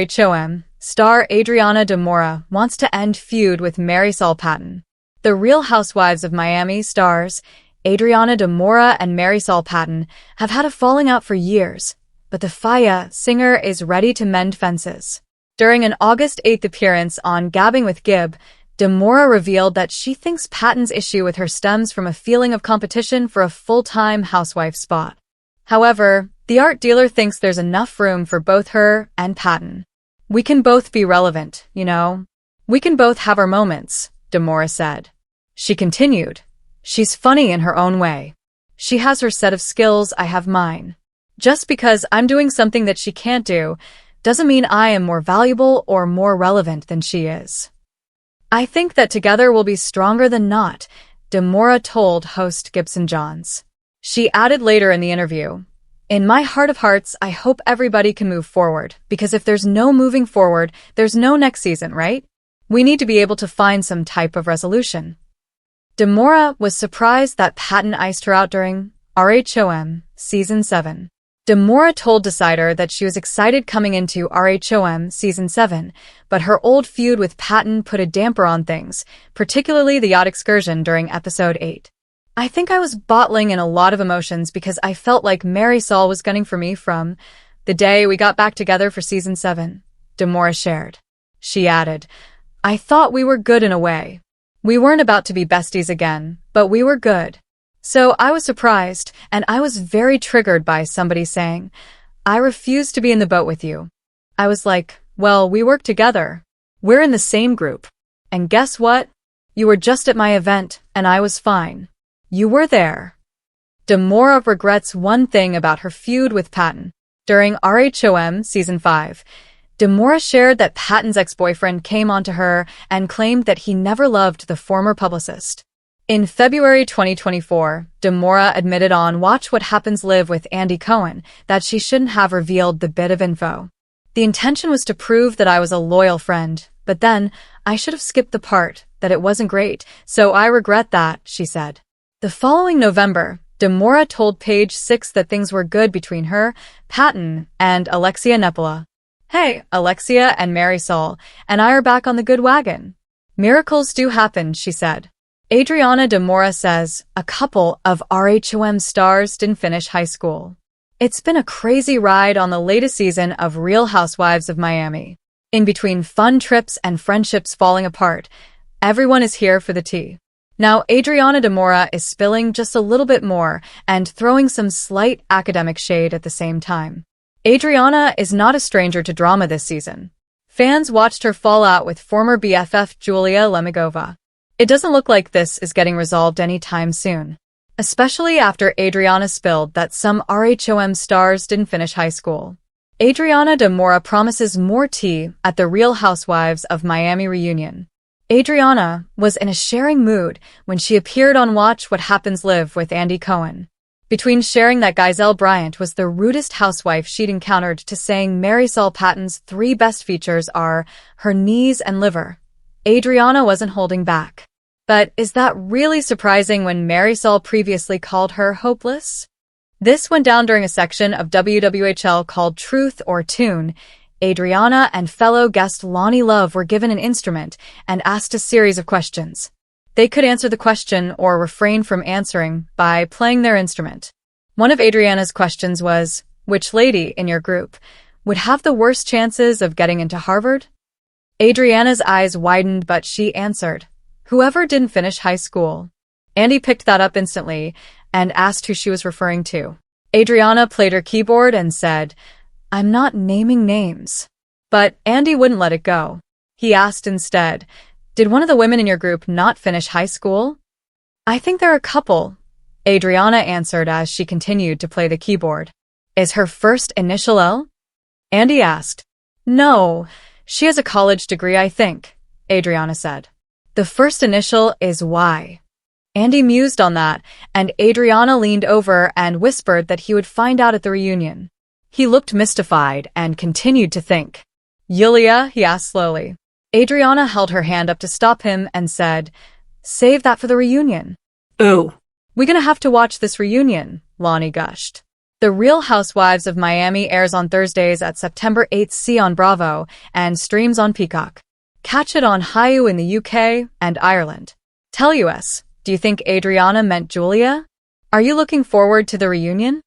RHOM star Adriana de Moura wants to end feud with Marysol Patton. The Real Housewives of Miami stars Adriana de Moura and Marysol Patton have had a falling out for years, but the Faya singer is ready to mend fences. During an August 8th appearance on Gabbing with Gib, de Moura revealed that she thinks Patton's issue with her stems from a feeling of competition for a full-time housewife spot. However, the art dealer thinks there's enough room for both her and Patton. "We can both be relevant, you know? We can both have our moments," de Moura said. She continued, "She's funny in her own way. She has her set of skills, I have mine. Just because I'm doing something that she can't do doesn't mean I am more valuable or more relevant than she is. I think that together we'll be stronger than not," de Moura told host Gibson Johns. She added later in the interview, "In my heart of hearts, I hope everybody can move forward, because if there's no moving forward, there's no next season, right? We need to be able to find some type of resolution." De Moura was surprised that Patton iced her out during RHOM Season 7. De Moura told Decider that she was excited coming into RHOM Season 7, but her old feud with Patton put a damper on things, particularly the yacht excursion during Episode 8. "I think I was bottling in a lot of emotions because I felt like Marysol was gunning for me from the day we got back together for Season 7, de Moura shared. She added, "I thought we were good in a way. We weren't about to be besties again, but we were good. So I was surprised, and I was very triggered by somebody saying, 'I refuse to be in the boat with you.' I was like, well, we work together. We're in the same group. And guess what? You were just at my event, and I was fine. You were there." De Moura regrets one thing about her feud with Patton. During RHOM Season 5, de Moura shared that Patton's ex-boyfriend came onto her and claimed that he never loved the former publicist. In February 2024, de Moura admitted on Watch What Happens Live with Andy Cohen that she shouldn't have revealed the bit of info. "The intention was to prove that I was a loyal friend, but then I should have skipped the part that it wasn't great, so I regret that," she said. The following November, de Moura told Page 6 that things were good between her, Patton, and Alexia Nepola. "Hey, Alexia and Marysol and I are back on the good wagon. Miracles do happen," she said. Adriana de Moura says a couple of RHOM stars didn't finish high school. "It's been a crazy ride on the latest season of Real Housewives of Miami. In between fun trips and friendships falling apart, everyone is here for the tea." Now, Adriana de Moura is spilling just a little bit more and throwing some slight academic shade at the same time. Adriana is not a stranger to drama this season. Fans watched her fall out with former BFF Julia Lemigova. It doesn't look like this is getting resolved anytime soon, especially after Adriana spilled that some RHOM stars didn't finish high school. Adriana de Moura promises more tea at the Real Housewives of Miami reunion. Adriana was in a sharing mood when she appeared on Watch What Happens Live with Andy Cohen. Between sharing that Giselle Bryant was the rudest housewife she'd encountered to saying Marysol Patton's 3 best features are her knees and liver, Adriana wasn't holding back. But is that really surprising when Marysol previously called her hopeless? This went down during a section of WWHL called Truth or Tune. Adriana and fellow guest Lonnie Love were given an instrument and asked a series of questions. They could answer the question or refrain from answering by playing their instrument. One of Adriana's questions was, "Which lady in your group would have the worst chances of getting into Harvard?" Adriana's eyes widened, but she answered, "Whoever didn't finish high school." Andy picked that up instantly and asked who she was referring to. Adriana played her keyboard and said, "I'm not naming names." But Andy wouldn't let it go. He asked instead, "Did one of the women in your group not finish high school?" "I think there are a couple," Adriana answered as she continued to play the keyboard. "Is her first initial L?" Andy asked. "No, she has a college degree, I think," Adriana said. "The first initial is Y." Andy mused on that, and Adriana leaned over and whispered that he would find out at the reunion. He looked mystified and continued to think. "Yulia?" he asked slowly. Adriana held her hand up to stop him and said, "Save that for the reunion." "Oh. "We're gonna have to watch this reunion," Lonnie gushed. The Real Housewives of Miami airs on Thursdays at September 8th C on Bravo and streams on Peacock. Catch it on Hulu in the UK and Ireland. Tell us, do you think Adriana meant Julia? Are you looking forward to the reunion?